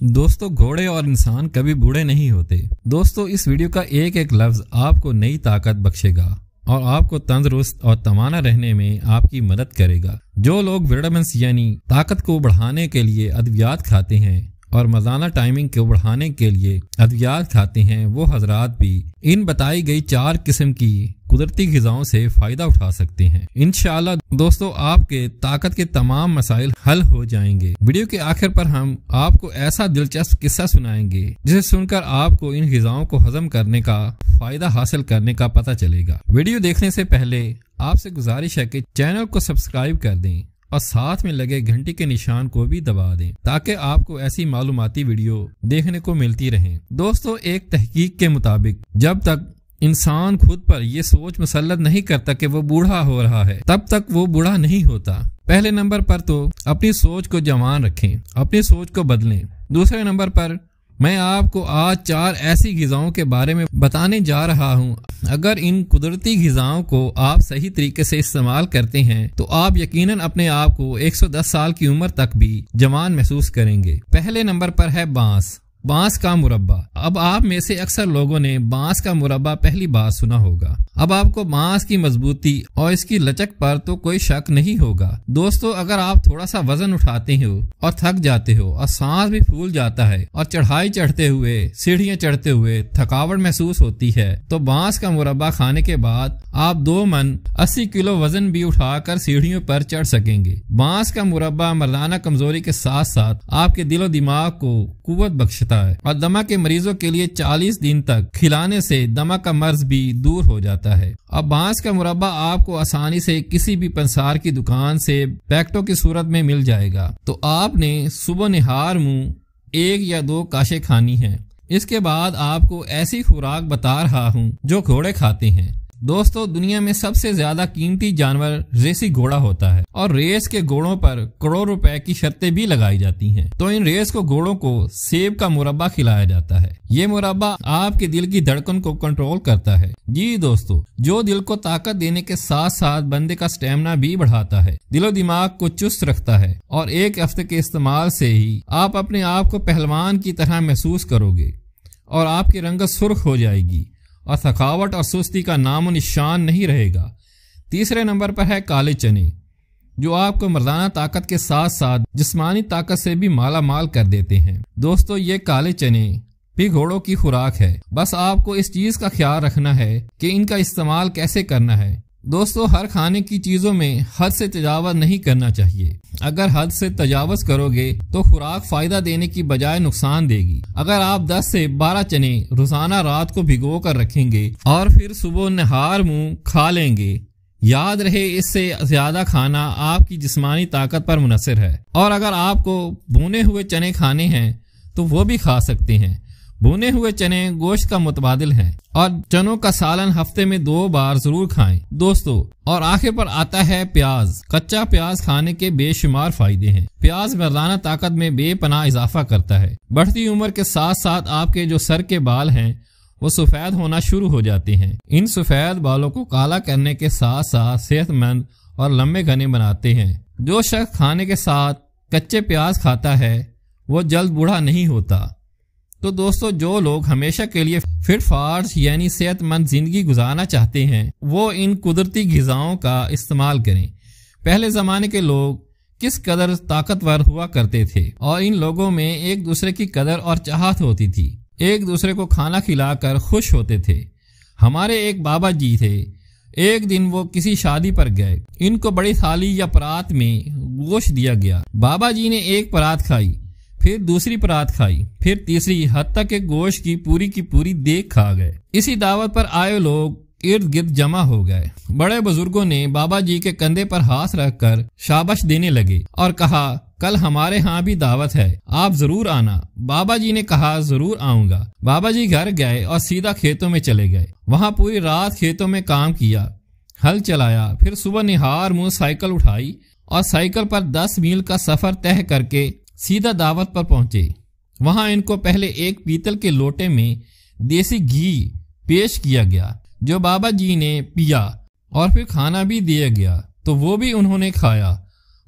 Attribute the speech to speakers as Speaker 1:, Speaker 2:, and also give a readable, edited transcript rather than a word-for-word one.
Speaker 1: دوستو گھوڑے اور انسان کبھی بوڑھے نہیں ہوتے۔ دوستو اس ویڈیو کا ایک ایک لفظ آپ کو نئی طاقت بخشے گا اور آپ کو تندرست اور توانا رہنے میں آپ کی مدد کرے گا۔ جو لوگ وٹامنس یعنی طاقت کو بڑھانے کے لیے ادویات کھاتے ہیں اور مزانہ ٹائمنگ کو بڑھانے کے لیے ادویات کھاتے ہیں، وہ حضرات بھی ان بتائی گئی 4 قسم کی قدرتی غذاؤں سے فائدہ اٹھا سکتے ہیں۔ انشاءاللہ دوستو آپ کے طاقت کے تمام مسائل حل ہو جائیں گے۔ ویڈیو کے آخر پر ہم آپ کو ایسا دلچسپ قصہ سنائیں گے جسے سن کر آپ کو ان غذاؤں کو ہضم کرنے کا فائدہ حاصل کرنے کا پتہ چلے گا۔ ویڈیو دیکھنے سے پہلے آپ سے گزارش ہے کہ چینل کو سبسکرائب کر دیں اور ساتھ میں لگے گھنٹی کے نشان کو بھی دبا دیں تاکہ آپ کو ایسی معلوماتی ویڈیو دیکھنے کو ملتی رہیں۔ دوستو ایک تحقیق کے مطابق جب تک انسان خود پر یہ سوچ مسلط نہیں کرتا کہ وہ بوڑھا ہو رہا ہے تب تک وہ بوڑھا نہیں ہوتا۔ پہلے نمبر پر تو اپنی سوچ کو جوان رکھیں، اپنی سوچ کو بدلیں۔ دوسرے نمبر پر میں آپ کو آج 4 ایسی غذاؤں کے بارے میں بتانے جا رہا ہوں، اگر ان قدرتی غذاؤں کو آپ صحیح طریقے سے استعمال کرتے ہیں تو آپ یقیناً اپنے آپ کو 110 سال کی عمر تک بھی جوان محسوس کریں گے۔ پہلے نمبر پر ہے بانس کا مربع۔ اب آپ میں سے اکثر لوگوں نے بانس کا مربع پہلی بار سنا ہوگا۔ اب آپ کو بانس کی مضبوطی اور اس کی لچک پر تو کوئی شک نہیں ہوگا۔ دوستو اگر آپ تھوڑا سا وزن اٹھاتے ہو اور تھک جاتے ہو اور سانس بھی پھول جاتا ہے اور چڑھائی چڑھتے ہوئے سیڑھیاں چڑھتے ہوئے تھکاوٹ محسوس ہوتی ہے تو بانس کا مربع کھانے کے بعد آپ 2 من 80 کلو وزن بھی اٹھا کر سیڑھیوں پر چڑھ سکیں گے۔ بانس کا مربع مردانہ کمزوری کے ساتھ ساتھ آپ کے دل و دماغ کو قوت بخشتا ہے اور دمہ کے مریضوں کے لیے 40 دن تک کھلانے سے دمہ کا مرض بھی دور ہو جاتا ہے۔ اب بانس کا مربع آپ کو آسانی سے کسی بھی پنسار کی دکان سے پیکٹوں کی صورت میں مل جائے گا، تو آپ نے صبح نہار منہ 1 یا 2 کاشیں کھانی ہیں۔ اس کے بعد آپ کو ایسی خوراک بتا رہا ہوں جو گھوڑے کھاتے ہیں۔ دوستو دنیا میں سب سے زیادہ قیمتی جانور ریسی گھوڑا ہوتا ہے اور ریس کے گھوڑوں پر کروڑ روپے کی شرطیں بھی لگائی جاتی ہیں، تو ان ریس کو گھوڑوں کو سیب کا مربع کھلایا جاتا ہے۔ یہ مربع آپ کے دل کی دھڑکن کو کنٹرول کرتا ہے۔ جی دوستو، جو دل کو طاقت دینے کے ساتھ ساتھ بندے کا سٹیمنا بھی بڑھاتا ہے، دل و دماغ کو چست رکھتا ہے، اور 1 ہفتے کے استعمال سے ہی آپ اپنے آپ کو پہلوان کی طرح محسوس کرو گے اور آپ کی رنگت سرخ ہو جائے گی اور تھکاوٹ اور سستی کا نام و نشان نہیں رہے گا۔ تیسرے نمبر پر ہے کالے چنے، جو آپ کو مردانہ طاقت کے ساتھ ساتھ جسمانی طاقت سے بھی مالا مال کر دیتے ہیں۔ دوستو یہ کالے چنے بھی گھوڑوں کی خوراک ہے، بس آپ کو اس چیز کا خیال رکھنا ہے کہ ان کا استعمال کیسے کرنا ہے۔ دوستو ہر کھانے کی چیزوں میں حد سے تجاوز نہیں کرنا چاہیے۔ اگر حد سے تجاوز کرو گے تو خوراک فائدہ دینے کی بجائے نقصان دے گی۔ اگر آپ 10 سے 12 چنے روزانہ رات کو بھگو کر رکھیں گے اور پھر صبح نہار منہ کھا لیں گے، یاد رہے اس سے زیادہ کھانا آپ کی جسمانی طاقت پر منحصر ہے۔ اور اگر آپ کو بھونے ہوئے چنے کھانے ہیں تو وہ بھی کھا سکتے ہیں۔ بھونے ہوئے چنے گوشت کا متبادل ہیں اور چنوں کا سالن ہفتے میں 2 بار ضرور کھائیں دوستو۔ اور آخر پر آتا ہے پیاز۔ کچا پیاز کھانے کے بے شمار فائدے ہیں۔ پیاز مردانہ طاقت میں بے پناہ اضافہ کرتا ہے۔ بڑھتی عمر کے ساتھ ساتھ آپ کے جو سر کے بال ہیں وہ سفید ہونا شروع ہو جاتے ہیں۔ ان سفید بالوں کو کالا کرنے کے ساتھ ساتھ صحت مند اور لمبے گھنے بناتے ہیں۔ جو شخص کھانے کے ساتھ کچے پیاز کھاتا ہے وہ جلد بوڑھا نہیں ہوتا۔ تو دوستو جو لوگ ہمیشہ کے لیے فٹ فاسٹ یعنی صحت مند زندگی گزارنا چاہتے ہیں وہ ان قدرتی غذاؤں کا استعمال کریں۔ پہلے زمانے کے لوگ کس قدر طاقتور ہوا کرتے تھے اور ان لوگوں میں ایک دوسرے کی قدر اور چاہت ہوتی تھی، ایک دوسرے کو کھانا کھلا کر خوش ہوتے تھے۔ ہمارے ایک بابا جی تھے، ایک دن وہ کسی شادی پر گئے، ان کو بڑی تھالی یا پرات میں گوشت دیا گیا۔ بابا جی نے ایک پرات کھائی، پھر دوسری پرات کھائی، پھر تیسری، حتیٰ کہ گوشت کی پوری دیگ کھا گئے۔ اسی دعوت پر آئے لوگ ارد گرد جمع ہو گئے۔ بڑے بزرگوں نے بابا جی کے کندھے پر ہاتھ رکھ کر شاباش دینے لگے اور کہا کل ہمارے ہاں بھی دعوت ہے، آپ ضرور آنا۔ بابا جی نے کہا ضرور آؤں گا۔ بابا جی گھر گئے اور سیدھا کھیتوں میں چلے گئے۔ وہاں پوری رات کھیتوں میں کام کیا، ہل چلایا، پھر صبح نہار منہ سائیکل اٹھائی اور سائیکل پر 10 میل کا سفر طے کر کے سیدھا دعوت پر پہنچے۔ وہاں ان کو پہلے ایک پیتل کے لوٹے میں دیسی گھی پیش کیا گیا جو بابا جی نے پیا اور پھر کھانا بھی دیا گیا تو وہ بھی انہوں نے کھایا